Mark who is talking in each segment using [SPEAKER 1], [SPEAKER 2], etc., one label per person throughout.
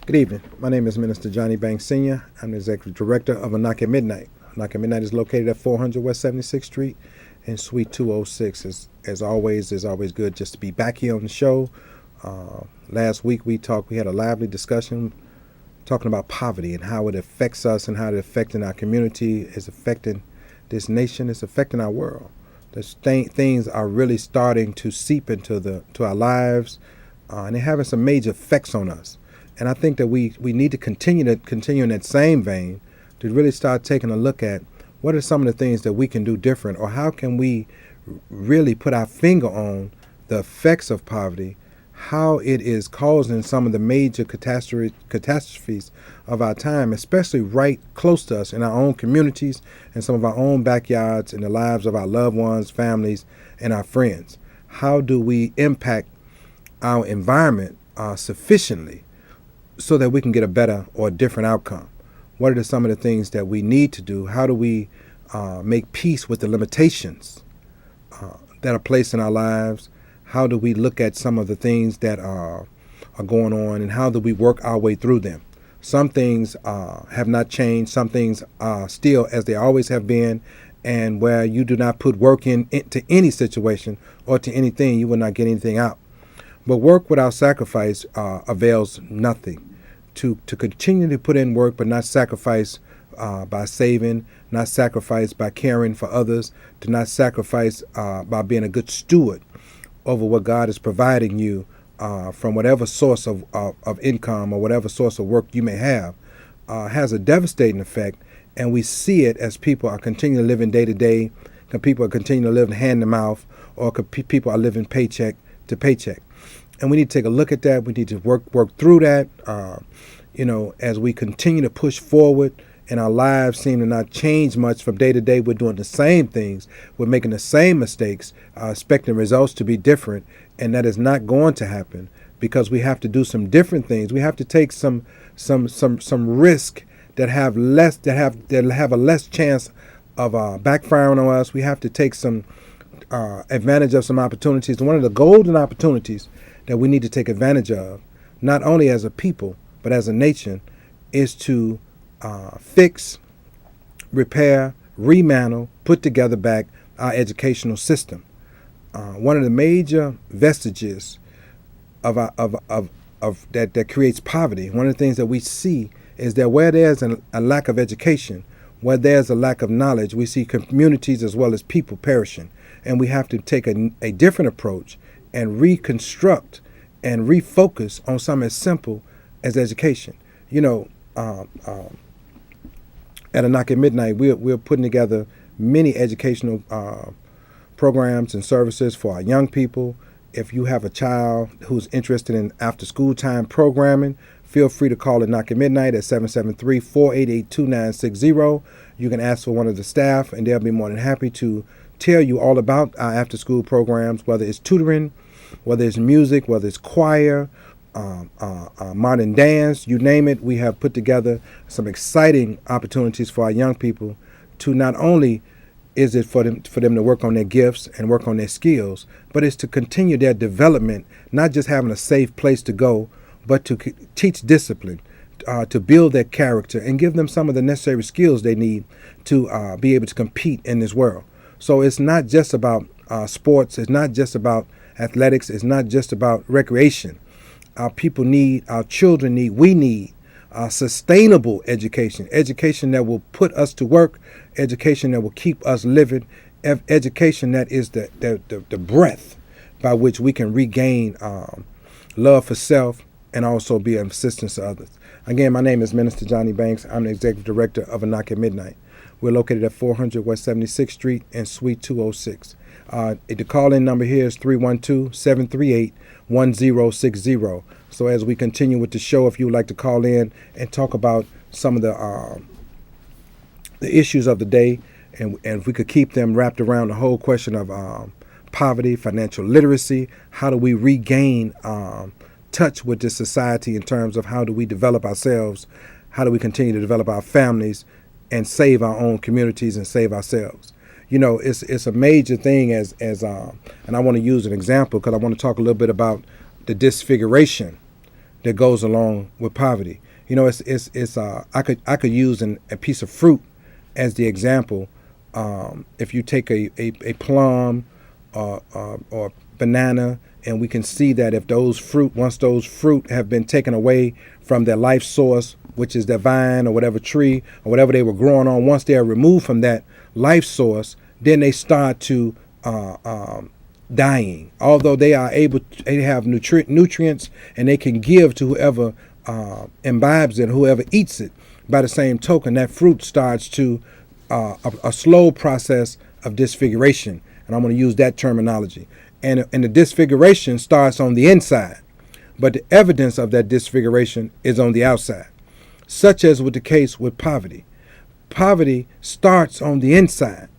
[SPEAKER 1] Good evening. My name is Minister Johnny Banks Sr. I'm the Executive Director of A Knock at Midnight. A Knock at Midnight is located at 400 West 76th Street in Suite 206. As always, it's always good just to be back here on the show. Last week we had a lively discussion talking about poverty and how it affects us and how it affecting our community, is affecting this nation, it's affecting our world. Things are really starting to seep into our lives, and they're having some major effects on us. And I think that we need to continue in that same vein to really start taking a look at what are some of the things that we can do different, or how can we really put our finger on the effects of poverty, how it is causing some of the major catastrophes of our time, especially right close to us in our own communities and some of our own backyards, in the lives of our loved ones, families, and our friends. How do we impact our environment sufficiently so that we can get a better or different outcome? What are some of the things that we need to do? How do we make peace with the limitations that are placed in our lives? How do we look at some of the things that are going on, and how do we work our way through them? Some things have not changed. Some things are still as they always have been, and where you do not put work into any situation or to anything, you will not get anything out. But work without sacrifice avails nothing. To continue to put in work but not sacrifice by saving, not sacrifice by caring for others, to not sacrifice by being a good steward over what God is providing you from whatever source of income or whatever source of work you may have, has a devastating effect. And we see it as people are continuing to live in day to day, people are continuing to live hand to mouth, or people are living paycheck to paycheck. And we need to take a look at that. We need to work through that. As we continue to push forward, and our lives seem to not change much from day to day. We're doing the same things. We're making the same mistakes, expecting results to be different, and that is not going to happen, because we have to do some different things. We have to take some risk that have a less chance of backfiring on us. We have to take some advantage of some opportunities. One of the golden opportunities that we need to take advantage of, not only as a people but as a nation, is to fix, repair, remantle, put together back our educational system. One of the major vestiges of that creates poverty, one of the things that we see is that where there's a lack of education, where there's a lack of knowledge, we see communities as well as people perishing. And we have to take a different approach and reconstruct and refocus on something as simple as education. At A Knock at Midnight, we're putting together many educational programs and services for our young people. If you have a child who's interested in after-school time programming, feel free to call A Knock at Midnight at 773-488-2960. You can ask for one of the staff, and they'll be more than happy to tell you all about our after-school programs, whether it's tutoring, whether it's music, whether it's choir, modern dance, you name it. We have put together some exciting opportunities for our young people to not only is it for them to work on their gifts and work on their skills, but it's to continue their development, not just having a safe place to go, but to teach discipline, to build their character and give them some of the necessary skills they need to be able to compete in this world. So it's not just about sports, it's not just about athletics, it's not just about recreation. Our people need, our children need, we need sustainable education that will put us to work, education that will keep us living, education that is the breath by which we can regain love for self and also be of assistance to others. Again, my name is Minister Johnny Banks. I'm the Executive Director of A Knock at Midnight. We're located at 400 West 76th Street in Suite 206. The call-in number here is 312-738-1060. So as we continue with the show, if you would like to call in and talk about some of the issues of the day, and if we could keep them wrapped around the whole question of poverty, financial literacy, how do we regain touch with this society in terms of how do we develop ourselves, how do we continue to develop our families, and save our own communities and save ourselves. It's a major thing and I want to use an example because I want to talk a little bit about the disfiguration that goes along with poverty. You know, I could use a piece of fruit as the example. If you take a plum or banana, and we can see that if once those fruit have been taken away from their life source, which is their vine or whatever tree or whatever they were growing on, once they are removed from that life source, then they start to dying. Although they have nutrients and they can give to whoever imbibes it, whoever eats it. By the same token, that fruit starts to a slow process of disfiguration, and I'm going to use that terminology. And the disfiguration starts on the inside, but the evidence of that disfiguration is on the outside, such as with the case with poverty. Poverty starts on the inside,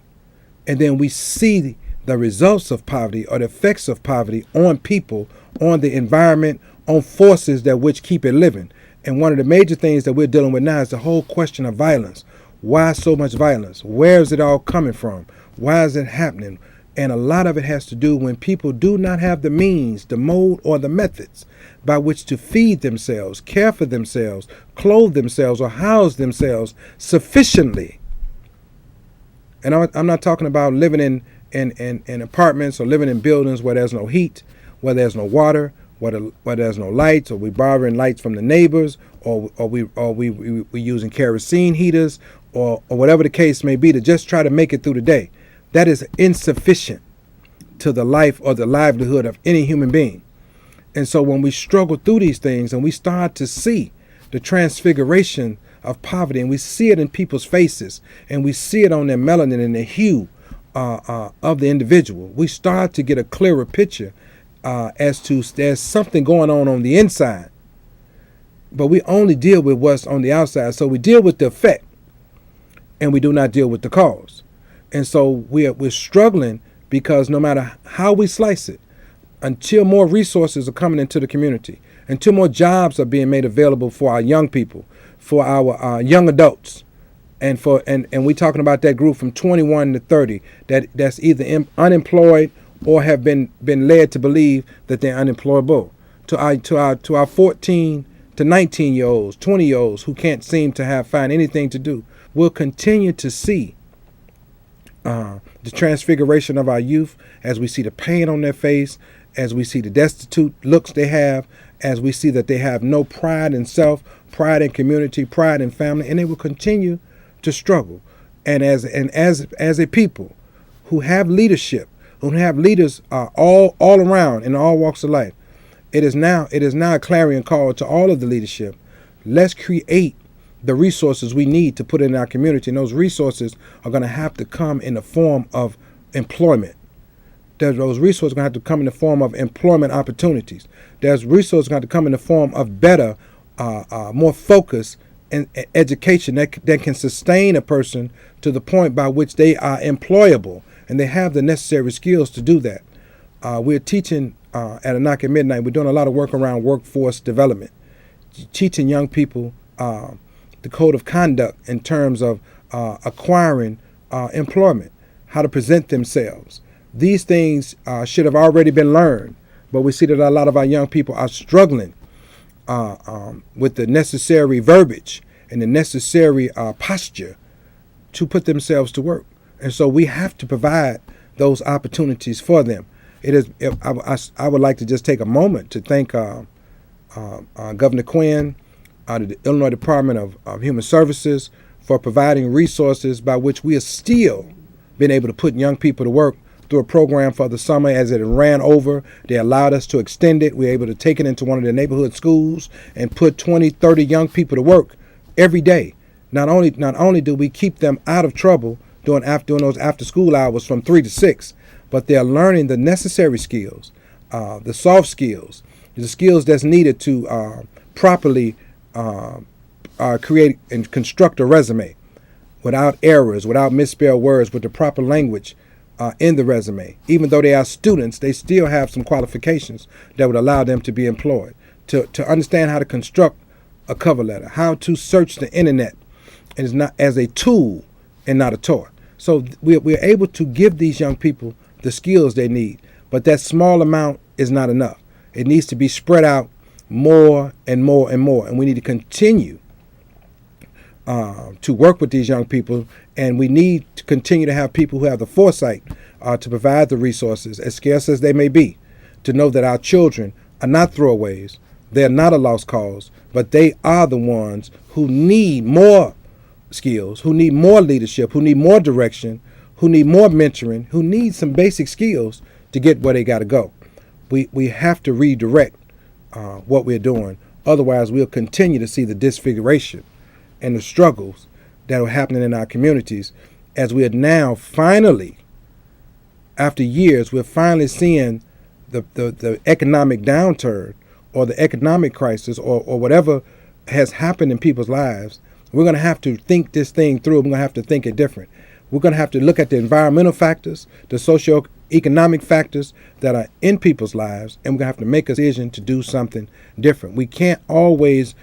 [SPEAKER 1] and then we see the results of poverty or the effects of poverty on people, on the environment, on forces that which keep it living. And one of the major things that we're dealing with now is the whole question of violence. Why so much violence? Where is it all coming from? Why is it happening? And a lot of it has to do when people do not have the means, the mode, or the methods by which to feed themselves, care for themselves, clothe themselves, or house themselves sufficiently. And I'm not talking about living in apartments or living in buildings where there's no heat, where there's no water, where there's no lights, or we borrowing lights from the neighbors, or we using kerosene heaters, or whatever the case may be, to just try to make it through the day. That is insufficient to the life or the livelihood of any human being. And so when we struggle through these things and we start to see the transfiguration of poverty, and we see it in people's faces, and we see it on their melanin and the hue of the individual, we start to get a clearer picture as to there's something going on the inside. But we only deal with what's on the outside. So we deal with the effect, and we do not deal with the cause. And so we're struggling because no matter how we slice it, until more resources are coming into the community, until more jobs are being made available for our young people, for our young adults, and we're talking about that group from 21 to 30 that's either unemployed or have been led to believe that they're unemployable. To our 14 to 19-year-olds, 20-year-olds who can't seem to find anything to do, we'll continue to see the transfiguration of our youth as we see the pain on their face, as we see the destitute looks they have, as we see that they have no pride in self, pride in community, pride in family, and they will continue to struggle. And as a people who have leadership, who have leaders all around in all walks of life, it is now a clarion call to all of the leadership. Let's create the resources we need to put in our community, and those resources are going to have to come in the form of employment. Those resources are going to have to come in the form of employment opportunities. There's resources going to have to come in the form of better, more focused education that can sustain a person to the point by which they are employable and they have the necessary skills to do that. We're teaching at Anak at Midnight. We're doing a lot of work around workforce development, teaching young people the code of conduct in terms of acquiring employment, how to present themselves. These things should have already been learned, but we see that a lot of our young people are struggling with the necessary verbiage and the necessary posture to put themselves to work. And so we have to provide those opportunities for them. I would like to just take a moment to thank Governor Quinn, the Illinois Department of Human Services, for providing resources by which we have still been able to put young people to work through a program for the summer. As it ran over, they allowed us to extend it. We were able to take it into one of the neighborhood schools and put 20, 30 young people to work every day. Not only do we keep them out of trouble during those after school hours from 3 to 6, but they're learning the necessary skills, the soft skills, the skills that's needed to properly create and construct a resume without errors, without misspelled words, with the proper language in the resume. Even though they are students, they still have some qualifications that would allow them to be employed, to understand how to construct a cover letter, how to search the internet and not as a tool and not a toy. So we're able to give these young people the skills they need, but that small amount is not enough. It needs to be spread out more and more and more. And we need to continue to work with these young people, and we need to continue to have people who have the foresight to provide the resources, as scarce as they may be, to know that our children are not throwaways. They're not a lost cause, but they are the ones who need more skills, who need more leadership, who need more direction, who need more mentoring, who need some basic skills to get where they got to go. We have to redirect what we're doing. Otherwise, we'll continue to see the disfiguration and the struggles that are happening in our communities, as we are now finally, after years, we're finally seeing the economic downturn or the economic crisis or whatever has happened in people's lives. We're going to have to think this thing through. We're going to have to think it different. We're going to have to look at the environmental factors, the socioeconomic factors that are in people's lives, and we're going to have to make a decision to do something different. We can't always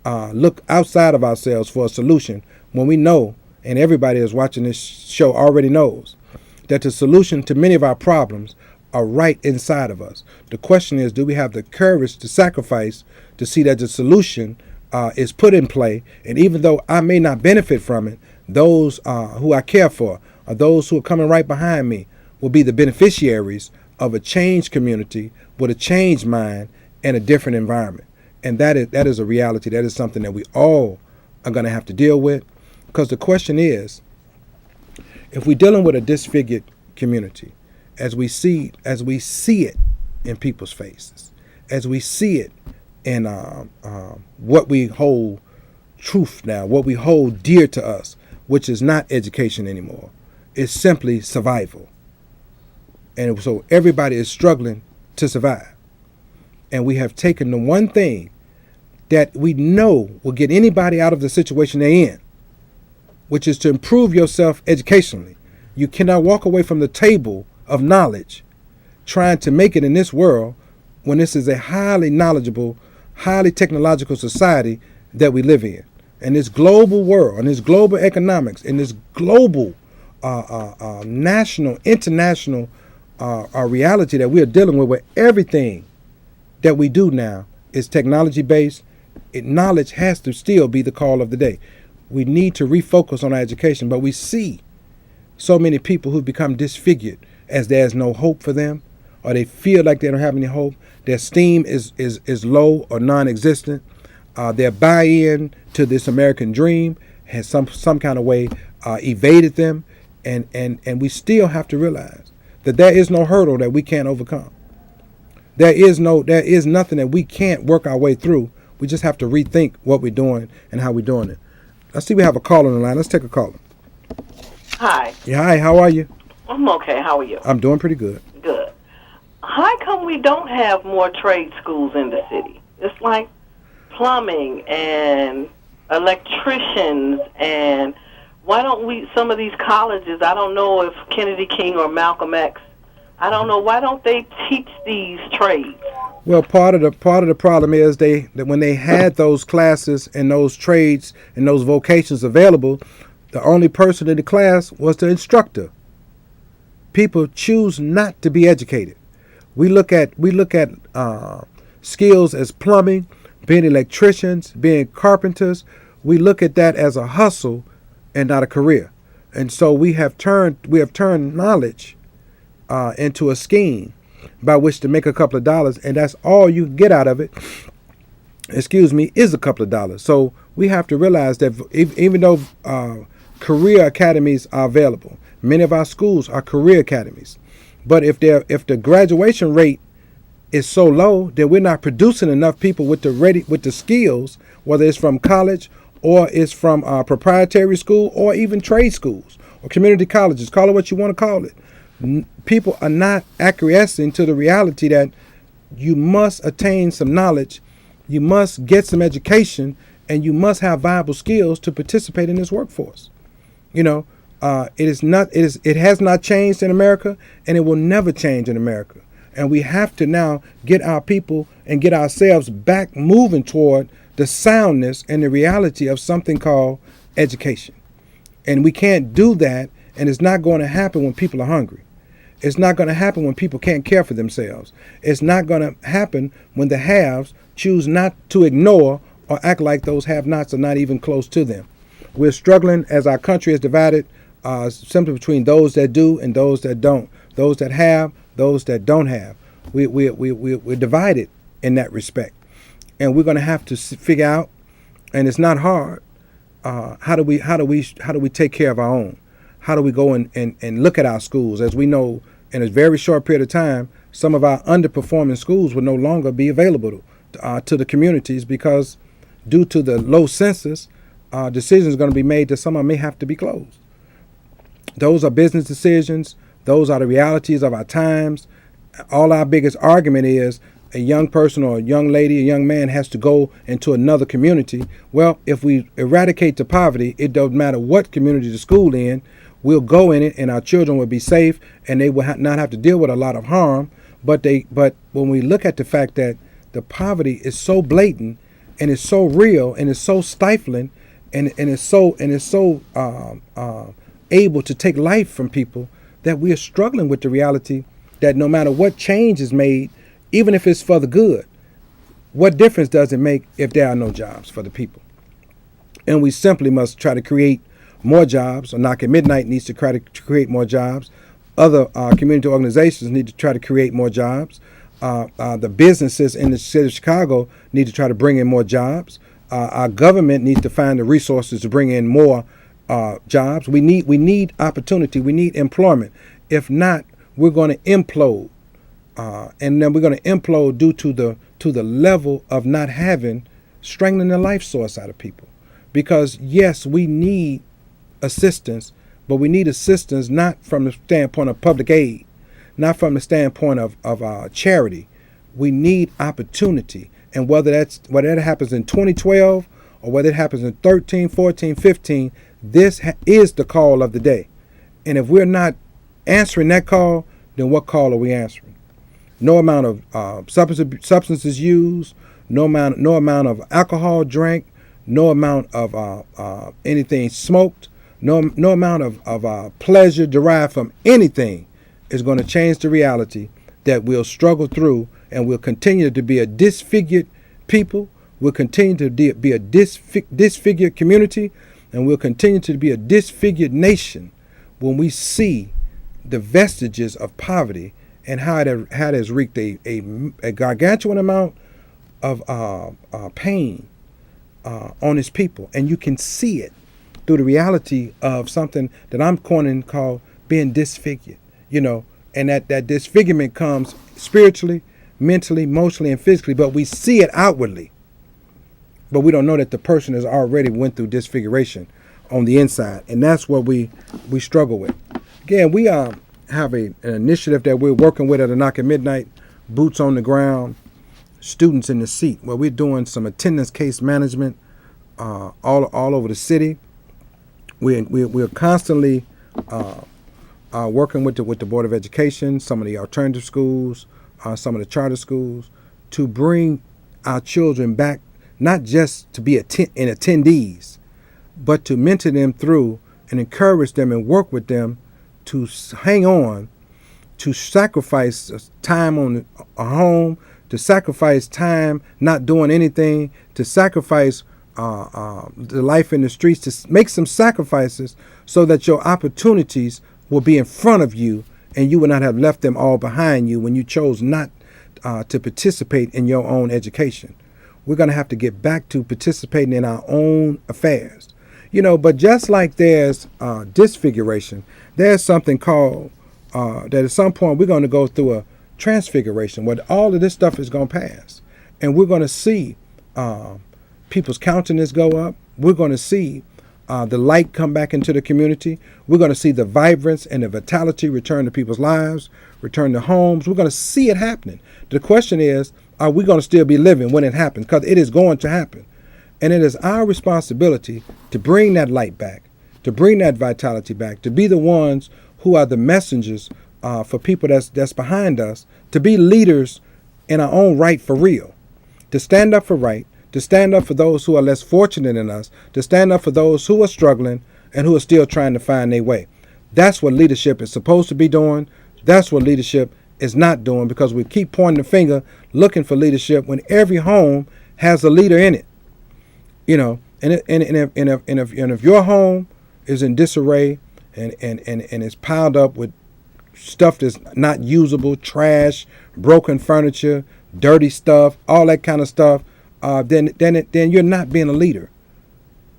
[SPEAKER 1] look outside of ourselves for a solution when we know, and everybody that's watching this show already knows, that the solution to many of our problems are right inside of us. The question is, do we have the courage to sacrifice to see that the solution is put in play? And even though I may not benefit from it, those who I care for, or those who are coming right behind me, will be the beneficiaries of a changed community with a changed mind and a different environment. And that is a reality. That is something that we all are going to have to deal with. Because the question is, if we're dealing with a disfigured community, as we see it in people's faces, as we see it in what we hold truth now, what we hold dear to us, which is not education anymore, it's simply survival. And so everybody is struggling to survive. And we have taken the one thing that we know will get anybody out of the situation they're in, which is to improve yourself educationally. You cannot walk away from the table of knowledge trying to make it in this world when this is a highly knowledgeable, highly technological society that we live in. And this global world, and this global economics, and this global national, international reality that we are dealing with, where everything that we do now is technology-based, knowledge has to still be the call of the day. We need to refocus on our education, but we see so many people who've become disfigured as there's no hope for them, or they feel like they don't have any hope. Their esteem is low or non-existent. Their buy-in to this American dream has some kind of way evaded them, and we still have to realize that there is no hurdle that we can't overcome. There is nothing that we can't work our way through. We just have to rethink what we're doing and how we're doing it. Let's see, we have a caller on the line. Let's take a caller.
[SPEAKER 2] Hi.
[SPEAKER 1] Yeah, hi, how are you?
[SPEAKER 2] I'm okay. How are you?
[SPEAKER 1] I'm doing pretty good.
[SPEAKER 2] Good. How come we don't have more trade schools in the city? It's like plumbing and electricians, and why don't we, some of these colleges, I don't know if Kennedy King or Malcolm X, I don't know, why don't they teach these trades?
[SPEAKER 1] Well, part of the problem is that when they had those classes and those trades and those vocations available, the only person in the class was the instructor. People choose not to be educated. We look at skills as plumbing, being electricians, being carpenters. We look at that as a hustle and not a career. And so we have turned knowledge into a scheme by which to make a couple of dollars, and that's all you can get out of it, is a couple of dollars. So we have to realize that even though career academies are available, many of our schools are career academies, but if the graduation rate is so low, then we're not producing enough people with the skills, whether it's from college or it's from proprietary school or even trade schools or community colleges, call it what you want to call it. People are not acquiescing to the reality that you must attain some knowledge, you must get some education, and you must have viable skills to participate in this workforce. It has not changed in America, and it will never change in America. And we have to now get our people and get ourselves back moving toward the soundness and the reality of something called education. And we can't do that, and it's not going to happen when people are hungry. It's not going to happen when people can't care for themselves. It's not going to happen when the haves choose not to ignore or act like those have-nots are not even close to them. We're struggling as our country is divided simply between those that do and those that don't, those that have, those that don't have. We're divided in that respect, and we're going to have to figure out, and it's not hard. How do we take care of our own? How do we go and look at our schools? As we know, in a very short period of time, some of our underperforming schools will no longer be available to the communities because due to the low census, decisions are going to be made that some of them may have to be closed. Those are business decisions. Those are the realities of our times. All our biggest argument is a young person or a young lady, a young man has to go into another community. Well, if we eradicate the poverty, it doesn't matter what community the school in, we'll go in it and our children will be safe and they will not have to deal with a lot of harm. But when we look at the fact that the poverty is so blatant and it's so real and it's so stifling and it's so able to take life from people, that we are struggling with the reality that no matter what change is made, even if it's for the good, what difference does it make if there are no jobs for the people? And we simply must try to create more jobs. Knock at Midnight needs to try to create more jobs. Other community organizations need to try to create more jobs. The businesses in the city of Chicago need to try to bring in more jobs. Our government needs to find the resources to bring in more jobs. We need opportunity. We need employment. If not, we're going to implode, and then we're going to implode due to the level of not having strangling the life source out of people. Because yes, we need assistance, but we need assistance not from the standpoint of public aid, not from the standpoint of charity. We need opportunity, and whether that happens in 2012 or whether it happens in 13, 14, 15, this is the call of the day. And if we're not answering that call, then what call are we answering? No amount of substances used, no amount of alcohol drank, no amount of anything smoked, no amount of pleasure derived from anything is going to change the reality that we'll struggle through, and we'll continue to be a disfigured people. We'll continue to be a disfigured community, and we'll continue to be a disfigured nation when we see the vestiges of poverty and how it has wreaked a gargantuan amount of pain on its people. And you can see it through the reality of something that I'm coining called being disfigured, and that disfigurement comes spiritually, mentally, emotionally, and physically, but we see it outwardly. But we don't know that the person has already went through disfiguration on the inside, and that's what we struggle with. Again, we have an initiative that we're working with at A Knock at Midnight, Boots on the Ground, Students in the Seat, where we're doing some attendance case management all over the city. We're constantly working with the Board of Education, some of the alternative schools, some of the charter schools, to bring our children back, not just to be attendees, but to mentor them through and encourage them and work with them to hang on, to sacrifice time on a home, to sacrifice time not doing anything, to sacrifice the life in the streets, to make some sacrifices so that your opportunities will be in front of you and you will not have left them all behind you when you chose not to participate in your own education. We're going to have to get back to participating in our own affairs. But just like there's disfiguration, there's something called that at some point we're going to go through a transfiguration where all of this stuff is going to pass. And we're going to see people's countenance go up. We're going to see the light come back into the community. We're going to see the vibrance and the vitality return to people's lives, return to homes. We're going to see it happening. The question is, are we going to still be living when it happens? Because it is going to happen. And it is our responsibility to bring that light back, to bring that vitality back, to be the ones who are the messengers for people that's behind us, to be leaders in our own right for real, to stand up for right, to stand up for those who are less fortunate than us, to stand up for those who are struggling and who are still trying to find their way. That's what leadership is supposed to be doing. That's what leadership is not doing, because we keep pointing the finger looking for leadership when every home has a leader in it. You know, and if your home is in disarray and is piled up with stuff that's not usable, trash, broken furniture, dirty stuff, all that kind of stuff, then you're not being a leader,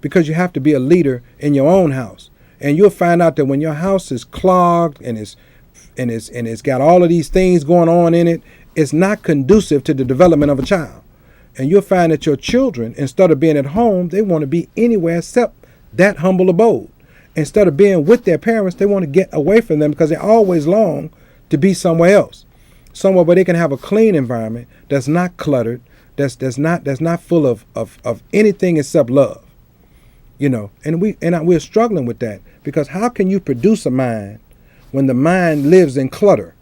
[SPEAKER 1] because you have to be a leader in your own house. And you'll find out that when your house is clogged and it's got all of these things going on in it, it's not conducive to the development of a child. And you'll find that your children, instead of being at home, they want to be anywhere except that humble abode. Instead of being with their parents, they want to get away from them, because they always long to be somewhere else, somewhere where they can have a clean environment that's not cluttered, that's not full of anything except love. You know, and we're struggling with that, because how can you produce a mind when the mind lives in clutter?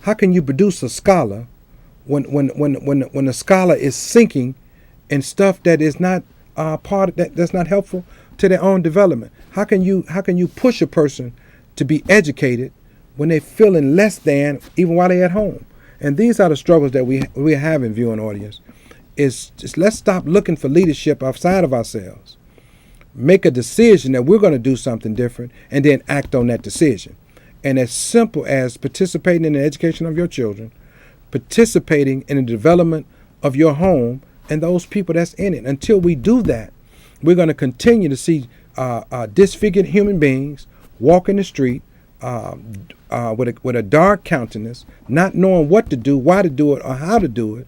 [SPEAKER 1] How can you produce a scholar when the scholar is sinking in stuff that is not that's not helpful to their own development? How can you push a person to be educated when they're feeling less than, even while they're at home? And these are the struggles that we have in viewing audience. Is just, let's stop looking for leadership outside of ourselves. Make a decision that we're going to do something different, and then act on that decision. And as simple as participating in the education of your children, participating in the development of your home and those people that's in it. Until we do that, we're going to continue to see disfigured human beings walk in the street with a dark countenance, not knowing what to do, why to do it, or how to do it,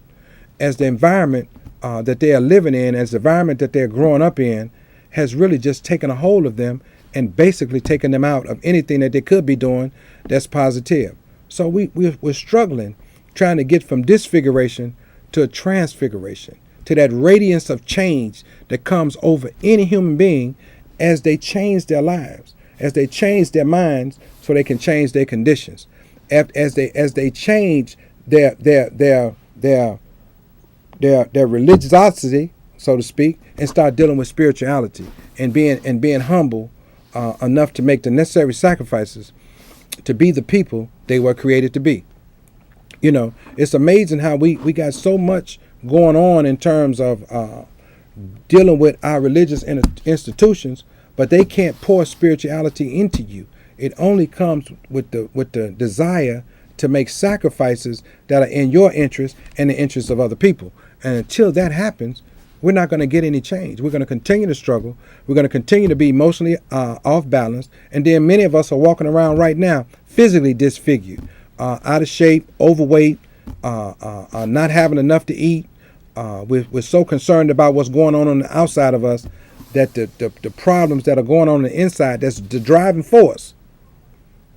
[SPEAKER 1] as the environment that they are living in, as the environment that they're growing up in, has really just taken a hold of them and basically taken them out of anything that they could be doing that's positive. So we're struggling, trying to get from disfiguration to a transfiguration, to that radiance of change that comes over any human being as they change their lives, as they change their minds so they can change their conditions, as they change their religiosity, so to speak, and start dealing with spirituality and being humble enough to make the necessary sacrifices to be the people they were created to be. You know, it's amazing how we got so much going on in terms of dealing with our religious institutions, but they can't pour spirituality into you. It only comes with the desire to make sacrifices that are in your interest and the interest of other people. And until that happens, we're not going to get any change. We're going to continue to struggle. We're going to continue to be emotionally off balance. And then many of us are walking around right now physically disfigured, out of shape, overweight, not having enough to eat. We're so concerned about what's going on the outside of us that the problems that are going on the inside, that's the driving force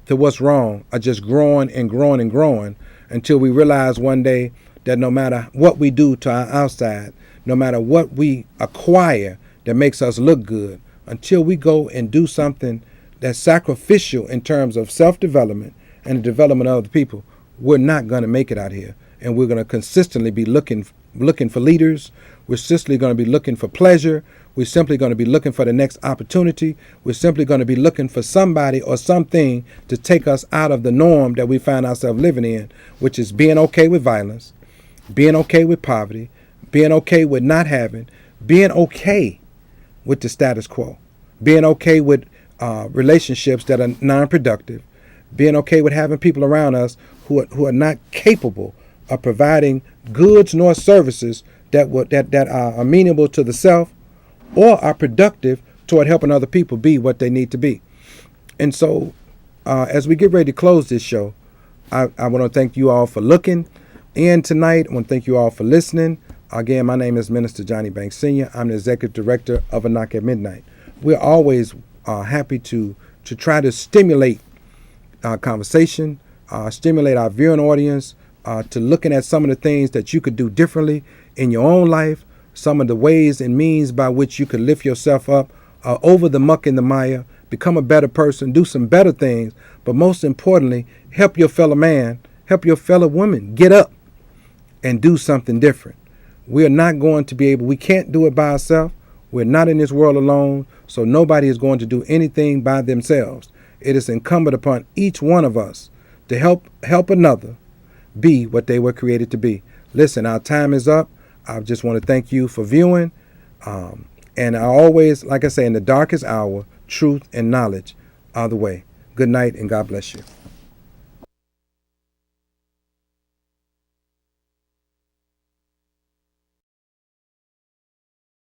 [SPEAKER 1] to what's wrong, are just growing and growing and growing, until we realize one day that no matter what we do to our outside, no matter what we acquire that makes us look good, until we go and do something that's sacrificial in terms of self-development and the development of other people, we're not going to make it out here. And we're going to consistently be looking for leaders. We're simply going to be looking for pleasure. We're simply going to be looking for the next opportunity. We're simply going to be looking for somebody or something to take us out of the norm that we find ourselves living in, which is being okay with violence, being okay with poverty, being okay with not having, being okay with the status quo, being okay with relationships that are non-productive, being okay with having people around us who are not capable of providing goods nor services that are amenable to the self, or are productive toward helping other people be what they need to be. And so as we get ready to close this show, I want to thank you all for looking in tonight. I want to thank you all for listening. Again, my name is Minister Johnny Banks Sr. I'm the Executive Director of A Knock at Midnight. We're always happy to try to stimulate conversation, stimulate our viewing audience to looking at some of the things that you could do differently in your own life, some of the ways and means by which you could lift yourself up over the muck and the mire, become a better person, do some better things, but most importantly, help your fellow man, help your fellow woman get up and do something different. We are not going to be able, we can't do it by ourselves. We're not in this world alone, so nobody is going to do anything by themselves. It is incumbent upon each one of us to help another be what they were created to be. Listen, our time is up. I just want to thank you for viewing. And I always, like I say, in the darkest hour, truth and knowledge are the way. Good night and God bless you.